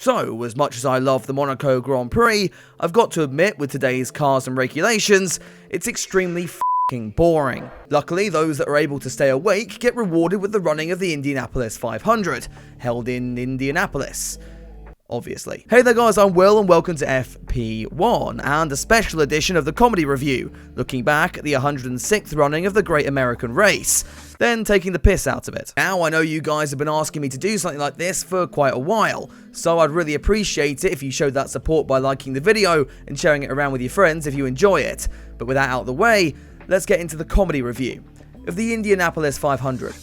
So, as much as I love the Monaco Grand Prix, I've got to admit with today's cars and regulations, it's extremely f***ing boring. Luckily, those that are able to stay awake get rewarded with the running of the Indianapolis 500, held in Indianapolis. Obviously. Hey there guys, I'm Will and welcome to FP1 and a special edition of the comedy review, looking back at the 106th running of the Great American Race, then taking the piss out of it. Now, I know you guys have been asking me to do something like this for quite a while, so I'd really appreciate it if you showed that support by liking the video and sharing it around with your friends if you enjoy it. But with that out of the way, let's get into the comedy review of the Indianapolis 500.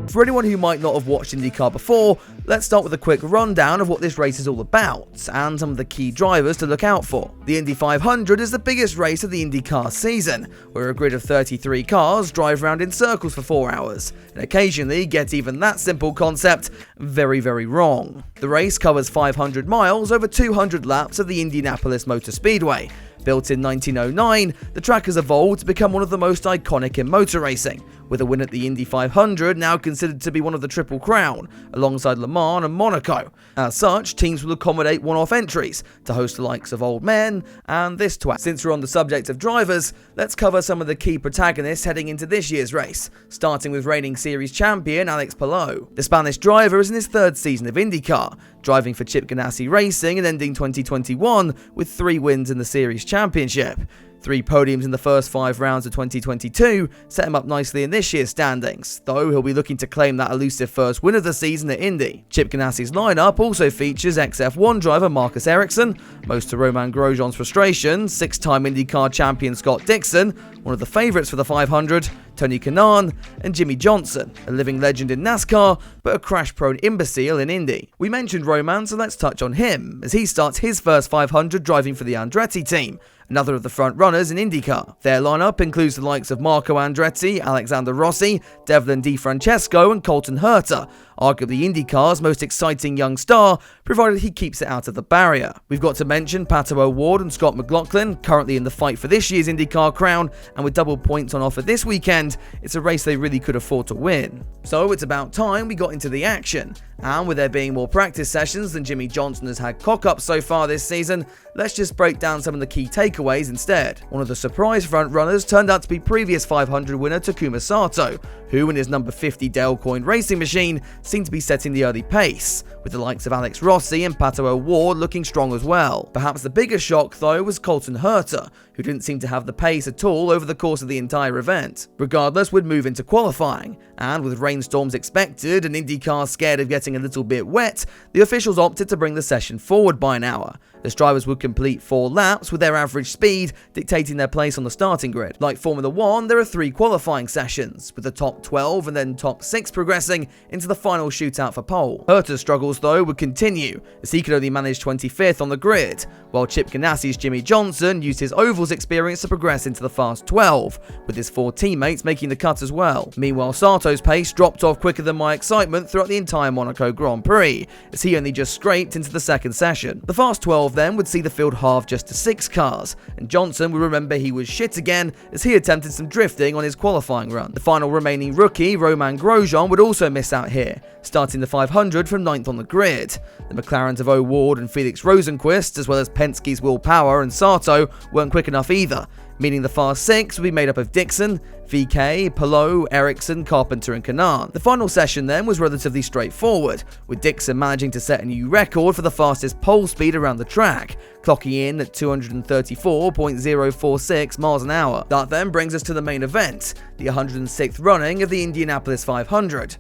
For anyone who might not have watched IndyCar before, let's start with a quick rundown of what this race is all about, and some of the key drivers to look out for. The Indy 500 is the biggest race of the IndyCar season, where a grid of 33 cars drive around in circles for 4 hours, and occasionally get even that simple concept very, very wrong. The race covers 500 miles over 200 laps of the Indianapolis Motor Speedway. Built in 1909, the track has evolved to become one of the most iconic in motor racing, with a win at the Indy 500 now considered to be one of the Triple Crown, alongside Le Mans and Monaco. As such, teams will accommodate one-off entries to host the likes of Old Men and this twat. Since we're on the subject of drivers, let's cover some of the key protagonists heading into this year's race, starting with reigning series champion Alex Palou. The Spanish driver is in his third season of IndyCar, driving for Chip Ganassi Racing and ending 2021 with 3 wins in the series championship. 3 podiums in the first 5 rounds of 2022 set him up nicely in this year's standings, though he'll be looking to claim that elusive first win of the season at Indy. Chip Ganassi's lineup also features ex-F1 driver Marcus Ericsson, most to Romain Grosjean's frustration, 6-time IndyCar champion Scott Dixon, one of the favourites for the 500, Tony Kanaan, and Jimmy Johnson, a living legend in NASCAR, but a crash-prone imbecile in Indy. We mentioned Romain, so let's touch on him, as he starts his first 500 driving for the Andretti team, another of the front runners in IndyCar. Their lineup includes the likes of Marco Andretti, Alexander Rossi, Devlin DiFrancesco, and Colton Herta, arguably IndyCar's most exciting young star, provided he keeps it out of the barrier. We've got to mention Pato O'Ward and Scott McLaughlin, currently in the fight for this year's IndyCar crown, and with double points on offer this weekend, it's a race they really could afford to win. So it's about time we got into the action, and with there being more practice sessions than Jimmy Johnson has had cock-ups so far this season, let's just break down some of the key takeaways instead. One of the surprise front runners turned out to be previous 500 winner Takuma Sato, who in his number 50 Dale Coyne racing machine seemed to be setting the early pace, with the likes of Alex Rossi and Pato O'Ward looking strong as well. Perhaps the biggest shock though was Colton Herta, who didn't seem to have the pace at all over the course of the entire event. Regardless, we'd move into qualifying, and with rainstorms expected and IndyCar scared of getting a little bit wet, the officials opted to bring the session forward by an hour, as drivers would complete 4 laps with their average speed dictating their place on the starting grid. Like Formula 1, there are 3 qualifying sessions, with the top 12 and then top 6 progressing into the final shootout for pole. Herta's struggles though would continue, as he could only manage 25th on the grid, while Chip Ganassi's Jimmy Johnson used his ovals experience to progress into the fast 12, with his 4 teammates making the cut as well. Meanwhile, Sato's pace dropped off quicker than my excitement throughout the entire Monaco Grand Prix, as he only just scraped into the second session. The fast 12 then would see the field halve just to 6 cars, and Johnson would remember he was shit again as he attempted some drifting on his qualifying run. The final remaining rookie, Romain Grosjean, would also miss out here, starting the 500 from 9th on the grid. The McLarens of O'Ward and Felix Rosenqvist, as well as Penske's Will Power and Sato, weren't quick enough either, meaning the fast 6 would be made up of Dixon, VK, Palou, Ericsson, Carpenter and Kanaan. The final session then was relatively straightforward, with Dixon managing to set a new record for the fastest pole speed around the track, clocking in at 234.046 miles an hour. That then brings us to the main event, the 106th running of the Indianapolis 500.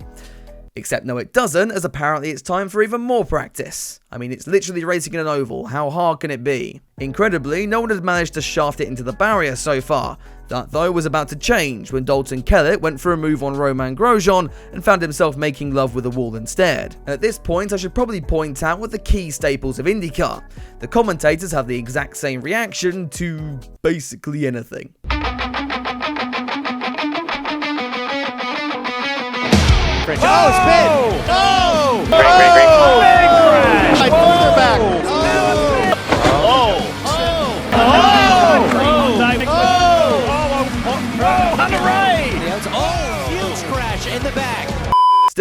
Except no it doesn't, as apparently it's time for even more practice. I mean, it's literally racing in an oval, how hard can it be? Incredibly, no one had managed to shaft it into the barrier so far. That though was about to change when Dalton Kellett went for a move on Romain Grosjean and found himself making love with the wall instead. And at this point I should probably point out what the key staples of IndyCar. The commentators have the exact same reaction to basically anything. Oh, spin! Oh! Great crash! I pulled her back!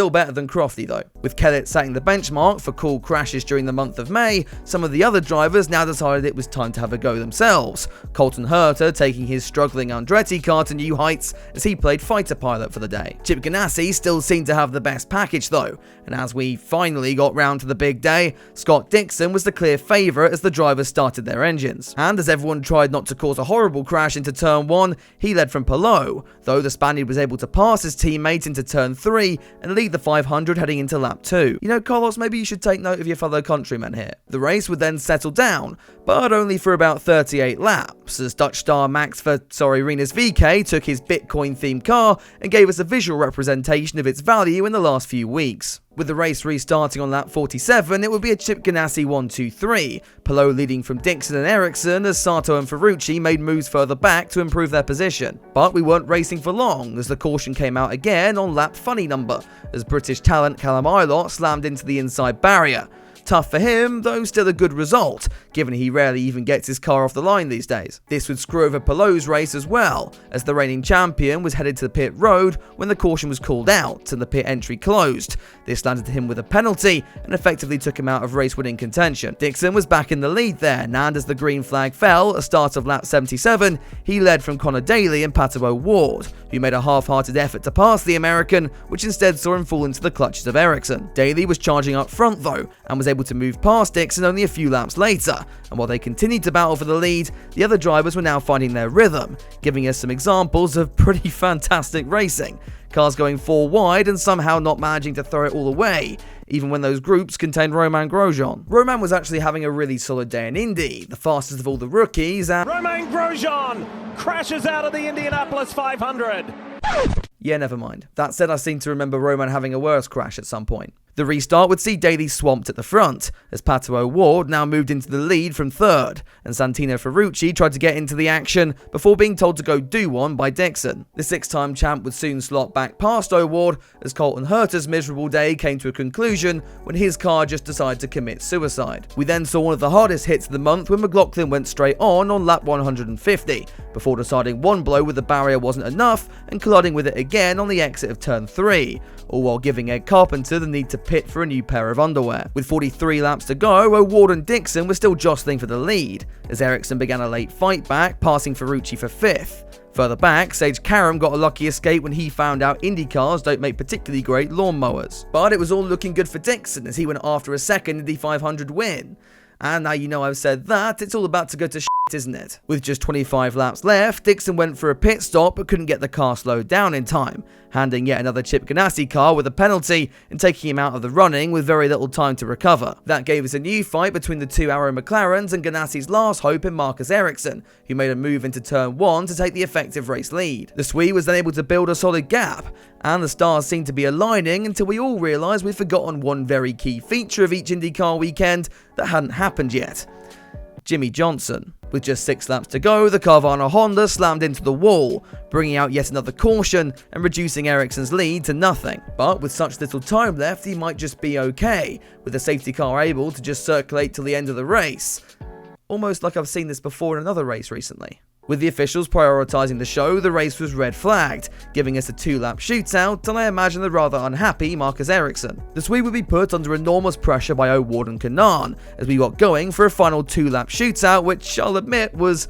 Still better than Crofty though. With Kellett setting the benchmark for cool crashes during the month of May, some of the other drivers now decided it was time to have a go themselves. Colton Herta taking his struggling Andretti car to new heights as he played fighter pilot for the day. Chip Ganassi still seemed to have the best package though, and as we finally got round to the big day, Scott Dixon was the clear favourite as the drivers started their engines. And as everyone tried not to cause a horrible crash into turn 1, he led from below, though the Spaniard was able to pass his teammate into turn 3 and lead the 500 heading into lap 2. You know, Carlos, maybe you should take note of your fellow countrymen here. The race would then settle down, but only for about 38 laps, as Dutch star Rinus VK took his Bitcoin-themed car and gave us a visual representation of its value in the last few weeks. With the race restarting on lap 47, it would be a Chip Ganassi 1-2-3, Palou leading from Dixon and Ericsson as Sato and Ferrucci made moves further back to improve their position. But we weren't racing for long as the caution came out again on lap funny number, as British talent Callum Ilott slammed into the inside barrier. Tough for him, though still a good result, given he rarely even gets his car off the line these days. This would screw over Palou's race as well, as the reigning champion was headed to the pit road when the caution was called out and the pit entry closed. This landed him with a penalty and effectively took him out of race-winning contention. Dixon was back in the lead then, and as the green flag fell at the start of lap 77, he led from Connor Daly and Pato O'Ward, who made a half-hearted effort to pass the American, which instead saw him fall into the clutches of Ericsson. Daly was charging up front though, and was able to move past Dixon only a few laps later, and while they continued to battle for the lead, the other drivers were now finding their rhythm, giving us some examples of pretty fantastic racing. Cars going 4 wide and somehow not managing to throw it all away, even when those groups contained Romain Grosjean. Romain was actually having a really solid day in Indy, the fastest of all the rookies, and Romain Grosjean crashes out of the Indianapolis 500. yeah, never mind. That said, I seem to remember Romain having a worse crash at some point. The restart would see Daly swamped at the front, as Pato O'Ward now moved into the lead from 3rd, and Santino Ferrucci tried to get into the action before being told to go do one by Dixon. The 6-time champ would soon slot back past O'Ward as Colton Herta's miserable day came to a conclusion when his car just decided to commit suicide. We then saw one of the hardest hits of the month when McLaughlin went straight on lap 150, before deciding one blow with the barrier wasn't enough and colliding with it again on the exit of turn 3, all while giving Ed Carpenter the need to pit for a new pair of underwear. With 43 laps to go, O'Ward and Dixon were still jostling for the lead, as Ericsson began a late fight back, passing Ferrucci for 5th. Further back, Sage Karam got a lucky escape when he found out Indy cars don't make particularly great lawnmowers. But it was all looking good for Dixon as he went after a second Indy 500 win. And now you know I've said that, it's all about to go to shit, isn't it? With just 25 laps left, Dixon went for a pit stop but couldn't get the car slowed down in time, handing yet another Chip Ganassi car with a penalty and taking him out of the running with very little time to recover. That gave us a new fight between the two Arrow McLarens and Ganassi's last hope in Marcus Ericsson, who made a move into turn 1 to take the effective race lead. The Swede was then able to build a solid gap, and the stars seemed to be aligning until we all realised we'd forgotten one very key feature of each IndyCar weekend that hadn't happened yet. Jimmy Johnson. With just 6 laps to go, the Carvana Honda slammed into the wall, bringing out yet another caution and reducing Ericsson's lead to nothing. But with such little time left, he might just be okay, with the safety car able to just circulate till the end of the race. Almost like I've seen this before in another race recently. With the officials prioritising the show, the race was red flagged, giving us a 2-lap shootout, and I imagine the rather unhappy Marcus Ericsson. The Swede would be put under enormous pressure by O'Ward and Kanaan, as we got going for a final 2-lap shootout, which I'll admit was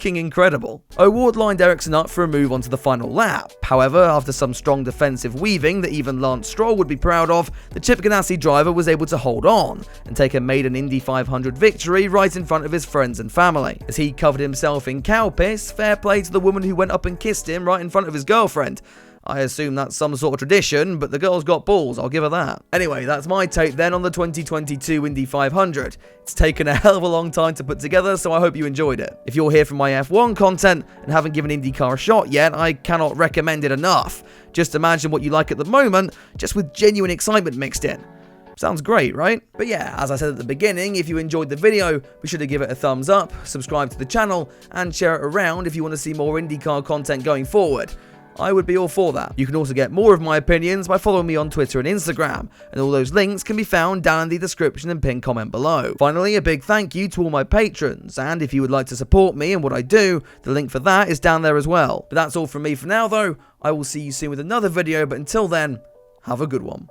f***ing incredible. O'Ward lined Ericsson up for a move onto the final lap. However, after some strong defensive weaving that even Lance Stroll would be proud of, the Chip Ganassi driver was able to hold on and take a maiden Indy 500 victory right in front of his friends and family. As he covered himself in cow piss, fair play to the woman who went up and kissed him right in front of his girlfriend. I assume that's some sort of tradition, but the girl's got balls, I'll give her that. Anyway, that's my take then on the 2022 Indy 500. It's taken a hell of a long time to put together, so I hope you enjoyed it. If you're here for my F1 content and haven't given IndyCar a shot yet, I cannot recommend it enough. Just imagine what you like at the moment, just with genuine excitement mixed in. Sounds great, right? But yeah, as I said at the beginning, if you enjoyed the video, be sure to give it a thumbs up, subscribe to the channel, and share it around if you want to see more IndyCar content going forward. I would be all for that. You can also get more of my opinions by following me on Twitter and Instagram, and all those links can be found down in the description and pinned comment below. Finally, a big thank you to all my patrons, and if you would like to support me and what I do, the link for that is down there as well. But that's all from me for now though. I will see you soon with another video, but until then, Have a good one.